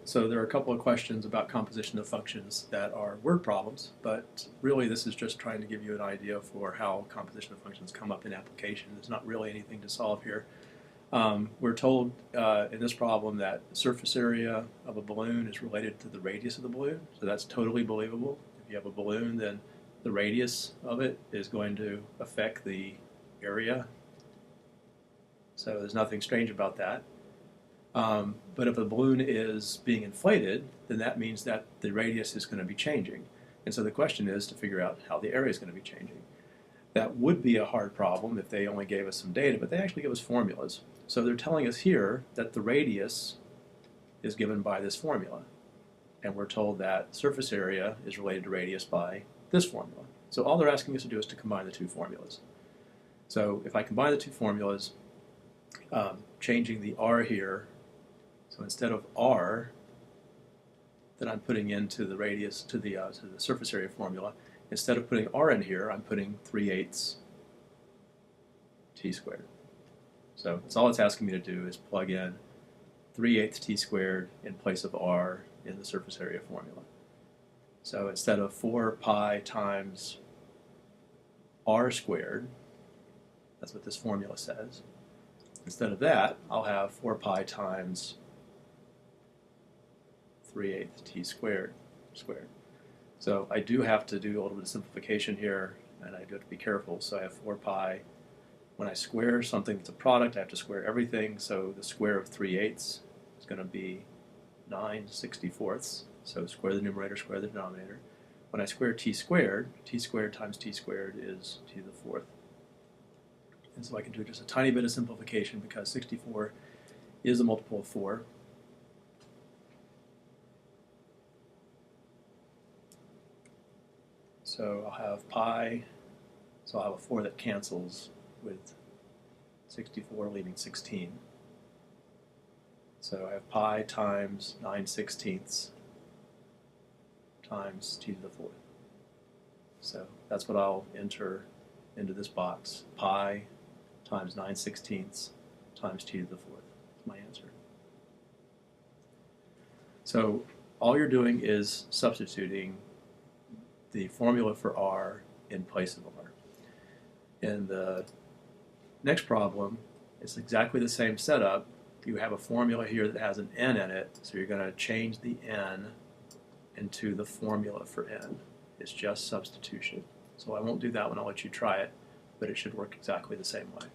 So there are a couple of questions about composition of functions that are word problems, but really this is just trying to give you an idea for how composition of functions come up in application. There's not really anything to solve here. We're told in this problem that the surface area of a balloon is related to the radius of the balloon, so that's totally believable. If you have a balloon, then the radius of it is going to affect the area, so there's nothing strange about that. But if a balloon is being inflated, then that means that the radius is going to be changing. And so the question is to figure out how the area is going to be changing. That would be a hard problem if they only gave us some data, but they actually give us formulas. So they're telling us here that the radius is given by this formula. And we're told that surface area is related to radius by this formula. So all they're asking us to do is to combine the two formulas. So if I combine the two formulas, changing the r here, so instead of r that I'm putting into the radius to the surface area formula, instead of putting r in here, I'm putting 3/8 t squared. So that's all it's asking me to do is plug in 3/8 t squared in place of r in the surface area formula. So instead of 4 pi times r squared, that's what this formula says, instead of that, I'll have 4 pi times 3/8 t squared. So I do have to do a little bit of simplification here, and I do have to be careful. So I have 4 pi. When I square something that's a product, I have to square everything. So the square of 3/8 is going to be 9/64. So square the numerator, square the denominator. When I square t squared times t squared is t to the 4th. And so I can do just a tiny bit of simplification because 64 is a multiple of 4. So I'll have pi, so I'll have a 4 that cancels with 64, leaving 16. So I have pi times 9/16 times t to the 4th. So that's what I'll enter into this box. Pi times 9/16 times t to the 4th is my answer. So all you're doing is substituting the formula for r in place of r. In the next problem, it's exactly the same setup. You have a formula here that has an n in it, so you're going to change the n into the formula for n. It's just substitution. So I won't do that one, I'll let you try it, but it should work exactly the same way.